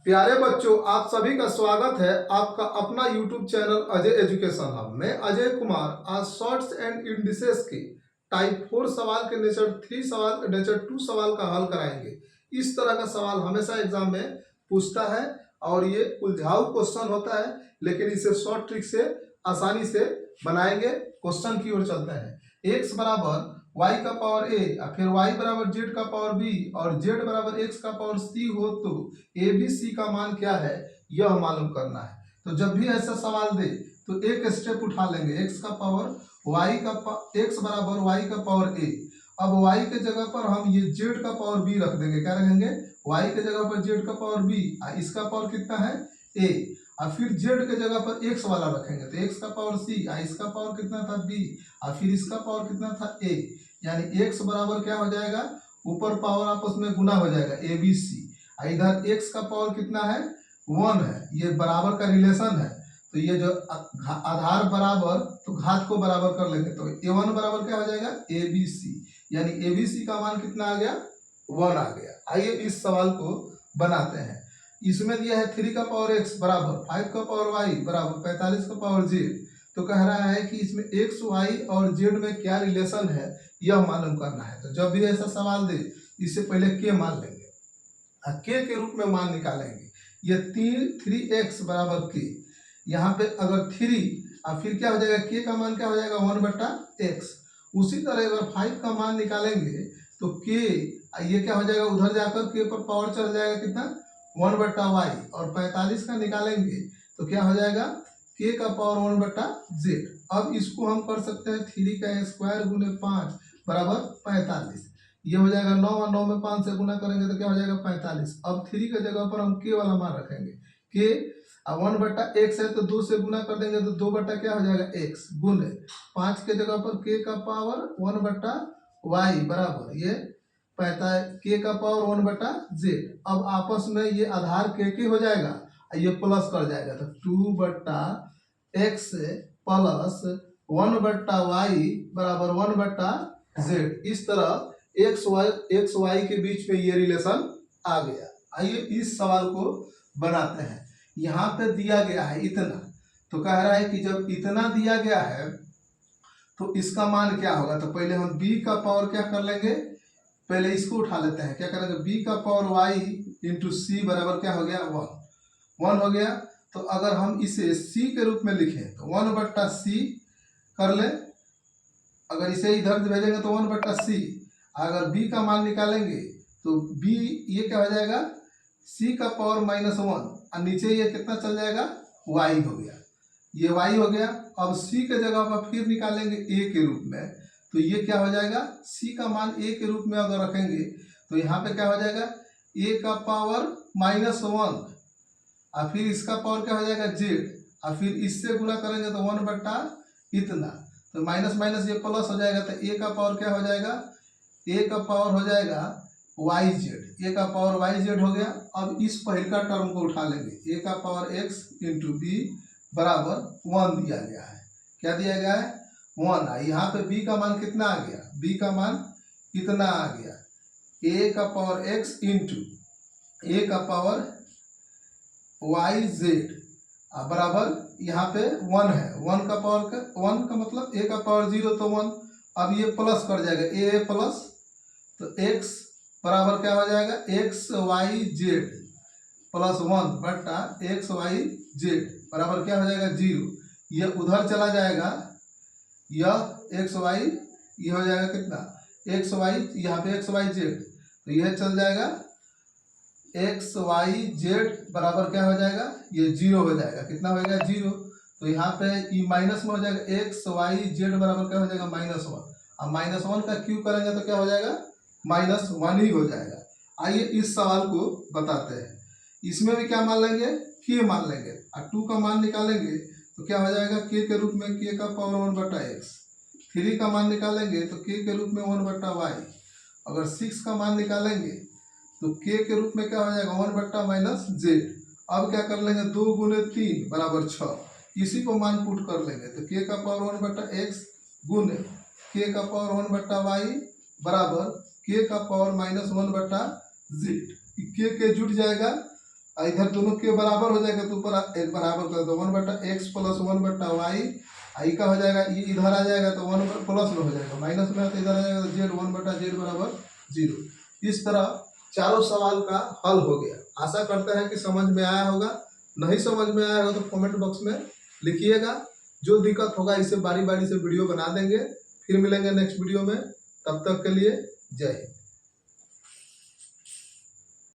प्यारे बच्चों, आप सभी का स्वागत है आपका अपना YouTube channel Ajay education hub. मैं अजय कुमार आज शॉर्ट्स एंड इंडिसेस के टाइप 4 सवाल के नेचर 2 सवाल का हल कराएंगे। इस तरह का सवाल हमेशा एग्जाम में पूछता है और ये उलझाऊ क्वेश्चन होता है, लेकिन इसे शॉर्ट ट्रिक से आसानी से बनाएंगे। क्वेश्चन की ओर चलते हैं। x बराबर y का पावर a और फिर y बराबर z का पावर b और z बराबर x का पावर c हो तो a b c का मान क्या है, यह मालूम करना है। तो जब भी ऐसा सवाल दे तो एक स्टेप उठा लेंगे। x का पावर x बराबर y का पावर a। अब y के जगह पर हम ये z का पावर b रख देंगे। क्या रखेंगे? y के जगह पर z का पावर b और इसका पावर कितना है a, और फिर z के जगह पर x वाला रखेंगे तो x का पावर c और इसका पावर कितना था b और फिर इसका पावर कितना था a, यानी x बराबर क्या हो जाएगा, ऊपर पावर आपस में गुना हो जाएगा a b c, और इधर x का पावर कितना है 1 है। ये बराबर का रिलेशन है, तो ये जो आधार बराबर तो घात को बराबर कर लेंगे तो a1 बराबर क्या हो जाएगा a b c, यानी a b c का मान कितना आ गया 1 आ गया। आइए इस सवाल को बनाते हैं। इसमें दिया है 3 का पावर x बराबर 5 का पावर y बराबर 45 का पावर z। तो कह रहा है कि इसमें x y और z में क्या रिलेशन है यह मालूम करना है। तो जब भी ऐसा सवाल दे इससे पहले k मान लेंगे, k के रूप में मान निकालेंगे। ये 3x बराबर k, यहाँ पे अगर 3 और फिर क्या हो जाएगा k का मान क्या हो जाएगा 1/x। उसी तरह अगर 5 का मान निकालेंगे तो k ये क्या हो जाएगा, उधर जाकर k पर पावर चढ़ जाएगा कितना 1/y, और 45 का निकालेंगे तो क्या हो जाएगा k का पावर 1/z। अब इसको हम कर सकते हैं 3 का स्क्वायर गुने 5 बराबर 45। ये हो जाएगा 9 और 9 में 5 से गुना करेंगे तो क्या हो जाएगा 45। अब 3 के जगह पर हम k वाला मान रखेंगे। k 1/x है तो 2 से गुना कर देंगे तो 2 बटा क्या हो जाएगा x गुने 5 के जगह पर k का पावर 1/y बराबर ये 45 k का पावर 1/z। अब आपस में ये आधार k हो जाएगा, ये प्लस कर जाएगा तो 2/x प्लस 1/y बराबर 1/z। इस तरह एक्स वाई के बीच में ये रिलेशन आ गया। आइए इस सवाल को बनाते हैं। यहाँ पे दिया गया है इतना, तो कह रहा है कि जब इतना दिया गया है तो इसका मान क्या होगा। तो पहले हम b का पावर क्या कर लेंगे, पहले इसको उठा लेते हैं। क्या करेंगे, b का पावर y इंटू सी बराबर क्या हो गया 1 हो गया। तो अगर हम इसे c के रूप में लिखें तो 1/c कर ले, अगर इसे इधर भेजेंगे तो 1/c। अगर b का मान निकालेंगे तो b ये क्या हो जाएगा c का पावर -1 और नीचे ये कितना चल जाएगा y हो गया, ये y हो गया। अब c के जगह पर फिर निकालेंगे a के रूप में तो ये क्या हो जाएगा, c का मान a के रूप में अगर रखेंगे तो यहाँ पे क्या हो जाएगा a का पावर -1 और फिर इसका पावर क्या हो जाएगा z, और फिर इससे गुना करेंगे तो 1 इतना, तो माइनस माइनस ये प्लस हो जाएगा तो a का पावर क्या हो जाएगा, a का पावर हो जाएगा yz, a का पावर yz हो गया। अब इस पहला टर्म को उठा लेंगे, a का पावर x इंटू b बराबर 1 दिया गया है। क्या दिया गया है 1। यहाँ पे b का मान कितना आ गया, b का मान कितना आ गया, a का पावर x इंटू a का पावर yz बराबर यहाँ पे 1 है। 1 का पावर 1 का मतलब a का पावर 0 तो 1। अब ये प्लस कर जाएगा a प्लस तो x बराबर क्या हो जाएगा x Y Z plus 1/xyz बराबर क्या हो जाएगा 0। यह उधर चला जाएगा, यह एक्स वाई ये हो जाएगा कितना एक्स वाई, यहाँ पे एक्स वाई जेड तो यह चल जाएगा एक्स वाई जेड बराबर क्या हो जाएगा ये 0 हो जाएगा। कितना हो जाएगा 0, तो यहाँ पे ये माइनस में हो जाएगा एक्स वाई जेड बराबर क्या हो जाएगा -1। अब -1 का क्यूब करेंगे तो क्या हो जाएगा -1 ही हो जाएगा। आइए इस सवाल को बताते हैं। इसमें भी क्या मान लेंगे k मान लेंगे और 2 का मान निकालेंगे तो क्या हो जाएगा k के रूप में k का पावर 1/x। 3 का मान निकालेंगे तो k के रूप में 1/y। अगर 6 का मान निकालेंगे तो k के रूप में क्या हो जाएगा 1/-z। अब क्या कर लेंगे 2 गुने 3 बराबर 6, इसी को मान पुट कर लेंगे तो k का पावर 1/x गुने k का पावर 1/y बराबर k का पावर -1/z। k जुट जाएगा इधर दोनों के बराबर हो जाएगा तो ऊपर एक बराबर कर दो, 1/x प्लस 1/y। आई का हो जाएगा, ये इधर आ जाएगा तो 1 प्लस में हो जाएगा, माइनस में तो इधर आ जाएगा तो z 1/z बराबर 0। इस तरह चारों सवाल का हल हो गया। आशा करते हैं कि समझ में आया होगा। नहीं समझ में आया होगा तो कमेंट बॉक्स में लिखिएगा। जो दिक्कत होगा इसे बारी बारी से वीडियो बना देंगे। फिर मिलेंगे नेक्स्ट वीडियो में, तब तक के लिए जय हिंद।